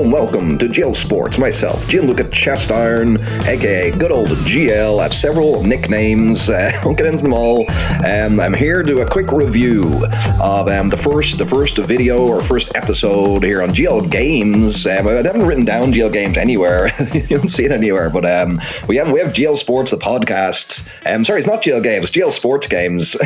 Hello and welcome to GL Sports. Myself, Gianluca Chestiron, aka good old GL. I have several nicknames. Won't get into them all. I'm here to do a quick review of the first video or first episode here on GL Games. I haven't written down GL Games anywhere. You don't see it anywhere, but we have GL Sports, the podcast. Sorry, it's not GL Games, it's GL Sports Games.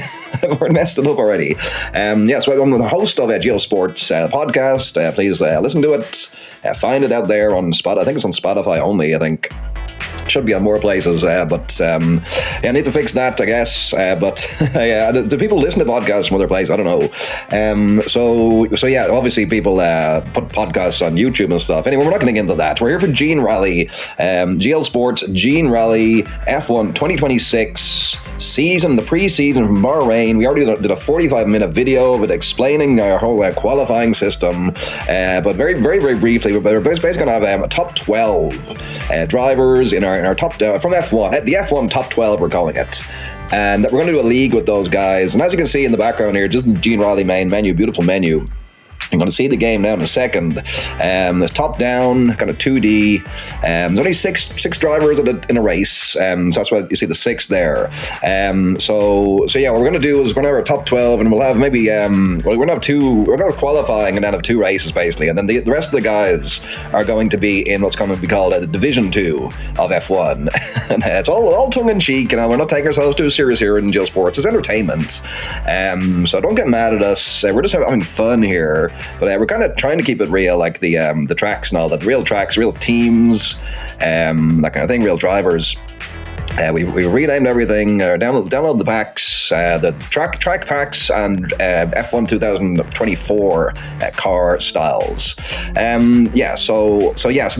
We're messed it up already. So I'm the host of GL Sports podcast. Please listen to it. Find it out there on Spotify. I think it's on Spotify only, I think. Should be on more places, but I need to fix that, I guess. Do people listen to podcasts from other places? I don't know. So yeah, obviously people put podcasts on YouTube and stuff. Anyway, we're not going to get into that. We're here for Gene Rally, GL Sports Gene Rally F1 2026 season, the pre-season from Bahrain. We already did a 45-minute video of it explaining our whole qualifying system, but very, very, very briefly, we're basically going to have a top 12 drivers in our top from F1, the F1 top 12 we're calling it, and we're going to do a league with those guys. And as you can see in the background here, just the Gene Rally main menu, beautiful menu. I'm going to see the game now in a second. There's top down, kind of 2D. There's only six drivers in a race, so that's why you see the 6 there. So yeah, what we're going to do is we're going to have our top 12, and we'll have maybe we're going to have we're going to qualifying and then have 2 races basically, and then the rest of the guys are going to be in what's going to be called the Division 2 of F1. And it's all tongue in cheek, we're not taking ourselves too serious here in GL Sports. It's entertainment, so don't get mad at us. We're just having fun here. But we're kind of trying to keep it real, like the tracks and all that. Real tracks, real teams, that kind of thing, real drivers. We renamed everything, download the packs, the track packs, and F1 2024 car styles. So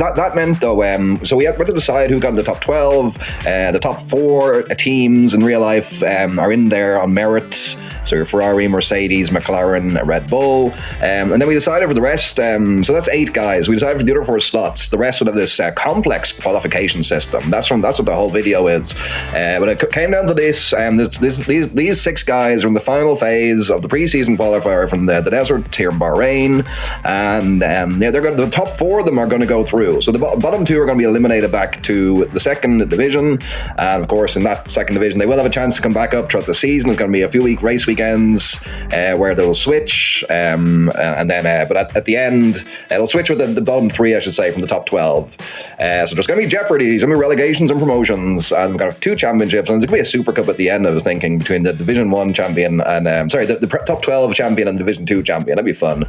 that meant though, so we had to decide who got in the top 12. The top 4 teams in real life are in there on merit. So your Ferrari, Mercedes, McLaren, Red Bull, and then we decided for the rest. So that's 8 guys. We decided for the other 4 slots, the rest would have this complex qualification system. That's what the whole video is. But it came down to this. These 6 guys are in the final phase of the preseason qualifier from the desert here in Bahrain, and they're going. The top 4 of them are going to go through. So the bottom 2 are going to be eliminated back to the second division, and of course in that second division they will have a chance to come back up throughout the season. There's going to be a few race weekends where they'll switch, and then but at the end they'll switch with the bottom 3, I should say, from the top 12. So there's going to be jeopardy, there's going to be relegations and promotions, and we've got 2 championships, and there's going to be a Super Cup at the end, I was thinking, between the Division 1 champion and the top 12 champion and Division 2 champion. That'd be fun.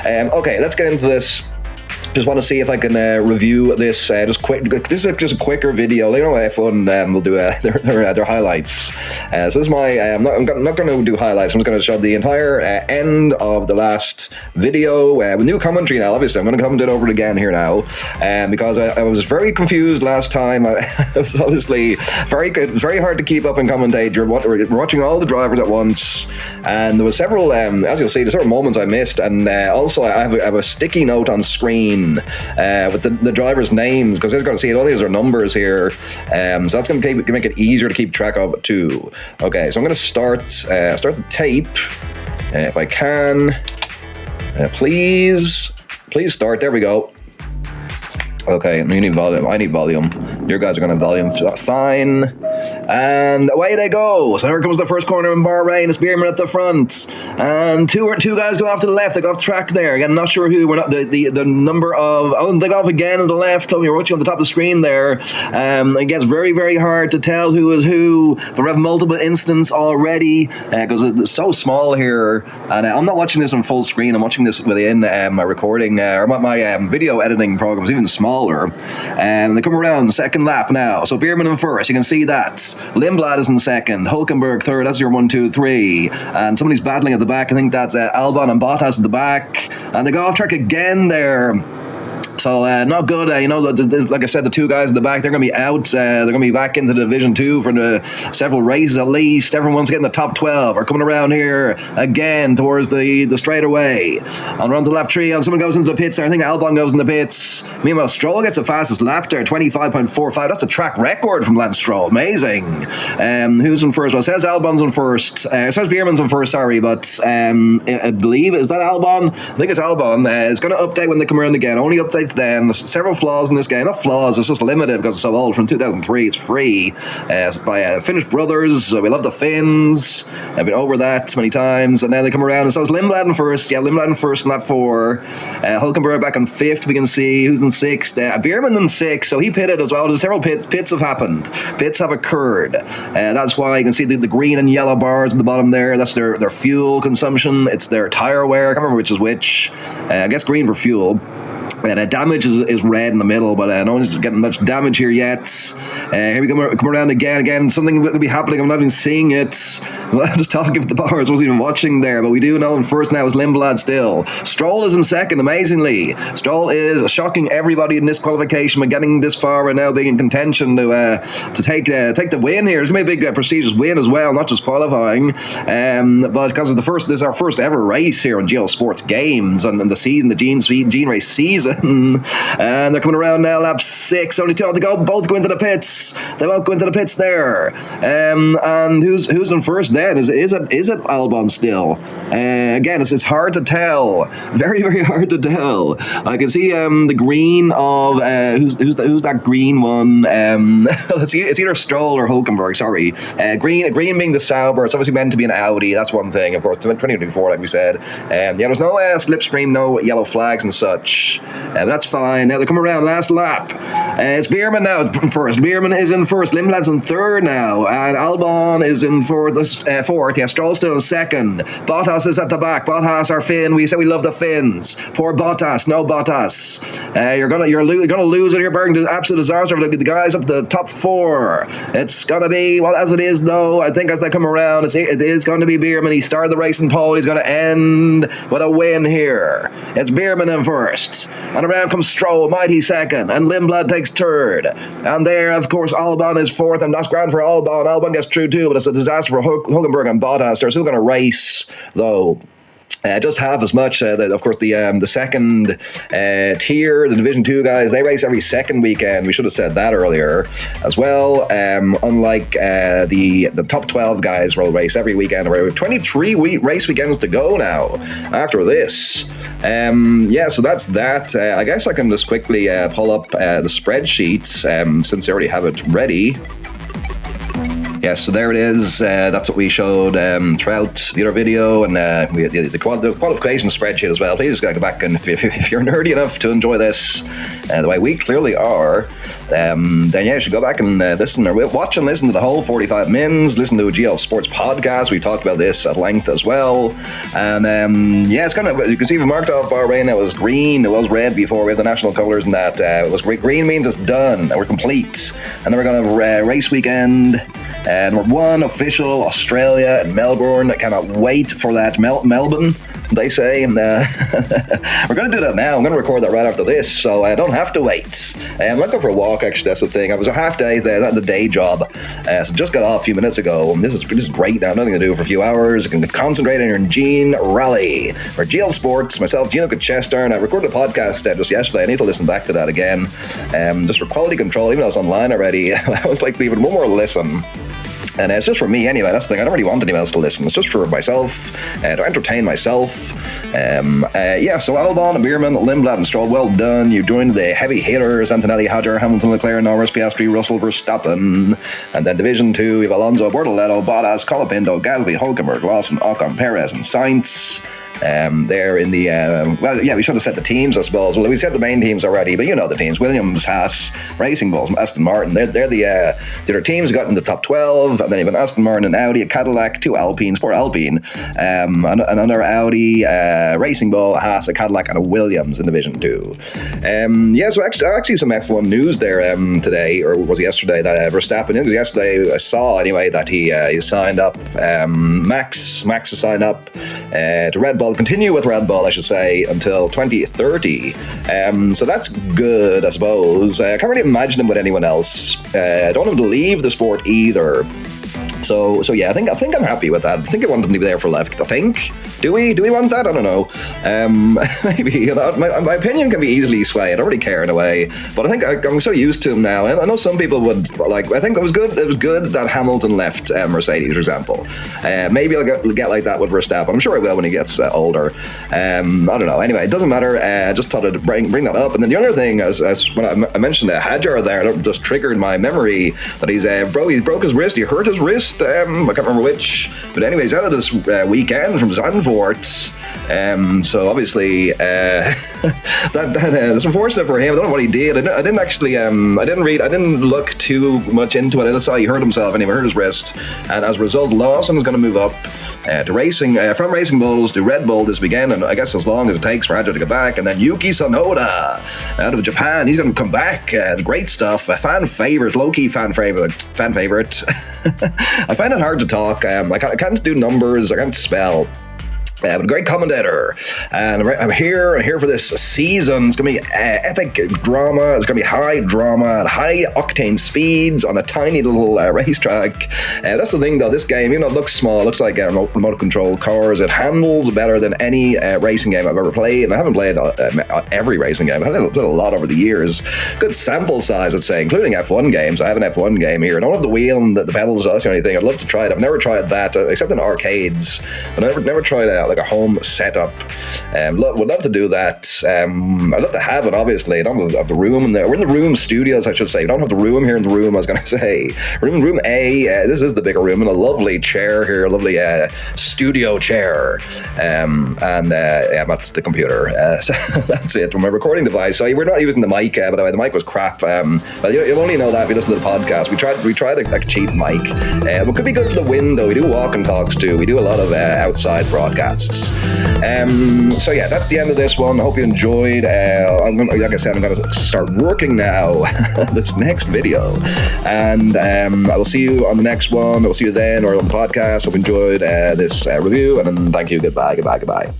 Okay, let's get into this. Just want to see if I can review this just quick. This is just a quicker video. You know, F1 will do their highlights. So this is my. I'm not going to do highlights. I'm just going to show the entire end of the last video with new commentary now. Obviously, I'm going to commentate over it again here now, because I was very confused last time. It was obviously very hard to keep up and commentate. We're watching all the drivers at once, and there was several. As you'll see, there's several moments I missed, and also I have a sticky note on screen with the drivers' names, because they're going to see it only as their numbers here, so that's going to make it easier to keep track of it too. Okay, so I'm going to start the tape if I can. Please start. There we go. Okay, you need volume. I need volume. Your guys are going to volume fine. And away they go. So here comes the first corner in Bahrain. It's Bierman at the front. And two guys go off to the left. They go off track there. Again, not sure who. We're not the number of. Oh, they go off again on the left. So you're watching on the top of the screen there. It gets very, very hard to tell who is who. But we have multiple instances already because it's so small here. And I'm not watching this on full screen. I'm watching this within my recording or my video editing program is even smaller. And they come around second lap now. So Bierman in first. You can see that. Lindblad is in second. Hulkenberg third. That's your 1, 2, 3. And somebody's battling at the back. I think that's Albon and Bottas at the back. And they go off track again there. So not good. Like I said, the 2 guys in the back, they're going to be out. They're going to be back into the Division 2 for several races at least. Everyone's getting the top 12. Are coming around here again towards the straightaway. On around the left trio, someone goes into the pits there. I think Albon goes in the pits. Meanwhile, Stroll gets the fastest lap there, 25.45. That's a track record from Lance Stroll. Amazing. Who's in first? Well, it says Albon's in first. It says Bierman's in first, sorry, but I believe, is that Albon? I think it's Albon. It's going to update when they come around again. Only updates then. There's several flaws in this game. Not flaws, it's just limited because it's so old. From 2003, it's free by Finnish brothers. We love the Finns. I've been over that many times. And then they come around, and so it's Lindblad in first. Yeah, Lindblad in first in lap 4. Hulkenberg back in 5th, we can see. Who's in 6th? Bierman in 6th, so he pitted as well. There's several pits have happened. Pits have occurred. That's why you can see the green and yellow bars at the bottom there. That's their fuel consumption. It's their tire wear. I can't remember which is which. I guess green for fuel. And damage is red in the middle, but no one's getting much damage here yet. Here we come around again. Something will be happening. I'm not even seeing it. I'm just talking with the bars. I wasn't even watching there, but we do know in first now is Lindblad still. Stroll is in second, amazingly. Stroll is shocking everybody in this qualification by getting this far and now being in contention to take the win here. It's going to be a big prestigious win as well, not just qualifying. But because of this is our first ever race here on GL Sports Games and the season, the Gene Race season. And they're coming around now, lap 6, only 2. They both go into the pits. They both go into the pits there. And who's in first then? Is it Albon still? Again, it's hard to tell. Very, very hard to tell. I can see the green of who's that green one? It's either Stroll or Hulkenberg. Sorry, green being the Sauber. It's obviously meant to be an Audi. That's one thing, of course. 2024, like we said. There's no slipstream, no yellow flags and such. That's fine. Now they come around last lap. It's Bierman now first. Bierman is in first. Lindblad's in third now. And Albon is in fourth. Yeah, Stroll's still in second. Bottas is at the back. Bottas, our Finn. We say we love the Finns. Poor Bottas. No Bottas. You're gonna lose it. You're burning absolute disaster for the guys up the top 4. It's gonna be, well, as it is though, I think as they come around, it is going to be Bierman. He started the race in pole. He's going to end with a win here. It's Bierman in first. And around comes Stroll, mighty second, and Lindblad takes third. And there, of course, Albon is fourth, and that's grand for Albon. Albon gets through too, but it's a disaster for Hulkenberg and Bottas. They're still going to race, though. Just half as much. Of course, the second tier, the Division 2 guys, they race every second weekend. We should have said that earlier as well. Unlike the top 12 guys will race every weekend. We have 23 race weekends to go now after this. So that's that. I guess I can just quickly pull up the spreadsheets since I already have it ready. Yeah, so there it is. That's what we showed throughout the other video, and we had the qualification spreadsheet as well. Please go back, and if you're nerdy enough to enjoy this, the way we clearly are, then yeah, you should go back and listen or watch and listen to the whole 45 mins. Listen to a GL Sports podcast. We talked about this at length as well, and it's kind of, you can see we marked off Bahrain. It was green. It was red before. We have the national colours, and that it was green means it's done and we're complete. And then we're going to have race weekend. Number 1, official, Australia and Melbourne. I cannot wait for that. Melbourne, they say. And we're going to do that now. I'm going to record that right after this, so I don't have to wait. I'm not going for a walk, actually. That's the thing. I was a half day there, the day job. So just got off a few minutes ago. And this is great now. Nothing to do for a few hours. I can concentrate on your Gene Rally. For GL Sports, myself, Gianluca Chestiron. I recorded a podcast just yesterday. I need to listen back to that again. Just for quality control, even though it's online already. I was like, leaving one more listen. And it's just for me anyway. That's the thing. I don't really want anyone else to listen. It's just for myself, to entertain myself. So Albon, Bierman, Lindblad, and Stroll, well done. You joined the heavy hitters: Antonelli, Hodger, Hamilton, Leclerc, Norris, Piastri, Russell, Verstappen. And then Division 2, we have Alonso, Bortoletto, Bottas, Colapinto, Gasly, Hulkenberg, Lawson, Ocon, Perez, and Sainz. There in the we should have said the teams, I suppose. Well, we said the main teams already, but you know the teams: Williams, Haas, Racing Bulls, Aston Martin. They're the other teams got in the top 12, and then you have an Aston Martin, an Audi, a Cadillac, 2 Alpines, poor Alpine, another Audi, Racing Bull, a Haas, a Cadillac, and a Williams in Division 2. So actually some F1 news there today, or was it yesterday, that Verstappen, yesterday I saw anyway that he signed up, Max has signed up to Red Bull, continue with Red Bull, I should say, until 2030. So that's good, I suppose. I can't really imagine him with anyone else. I don't want him to leave the sport either. So yeah, I think I'm happy with that. I think I want them to be there for left. I think. Do we want that? I don't know. Maybe my opinion can be easily swayed. I don't really care in a way, but I think I'm so used to him now. I know some people would like. I think it was good. It was good that Hamilton left Mercedes, for example. Maybe I'll get like that with Verstappen. I'm sure I will when he gets older. I don't know. Anyway, it doesn't matter. Just thought I'd bring that up. And then the other thing, as when I mentioned Hadjar there, that just triggered my memory that he broke his wrist. He hurt his wrist. I can't remember which, but anyways, out of this weekend from Zandvoort. So obviously, that's unfortunate for him. I don't know what he did. I didn't look too much into it. I just saw he hurt himself and he hurt his wrist, and as a result, Lawson is going to move up to racing from Racing Bulls to Red Bull this weekend, and I guess as long as it takes for Hadjar to get back. And then Yuki Tsunoda out of Japan, he's going to come back. Great stuff. A fan favorite, low-key fan favorite. I find it hard to talk. I can't do numbers. I can't spell. But a great commentator, and I'm here for this season. It's going to be epic drama. It's going to be high drama at high octane speeds on a tiny little racetrack. That's the thing, though. This game, even though it looks small, it looks like remote control cars. It handles better than any racing game I've ever played, and I haven't played every racing game. I've played a lot over the years. Good sample size, I'd say, including F1 games. I have an F1 game here. I don't have the wheel and the pedals. That's the only thing. I'd love to try it. I've never tried that, except in arcades. But I never tried like a home setup. Would love to do that. I'd love to have it, obviously. I don't have the room. We're in the room studios, I should say. We don't have the room here in the room, I was going to say. We're in room A. This is the bigger room, and a lovely chair here, a lovely studio chair. That's the computer. So that's it. My recording device. So we're not using the mic, by the way. The mic was crap. But you'll only know that if you listen to the podcast. We tried a cheap mic. It could be good for the wind, though. We do walk and talks, too. We do a lot of outside broadcasts. So yeah, that's the end of this one. I hope you enjoyed. Like I said, I'm going to start working now on this next video, and I will see you on the next one. I will see you then, or on the podcast. Hope you enjoyed this review, and thank you. Goodbye.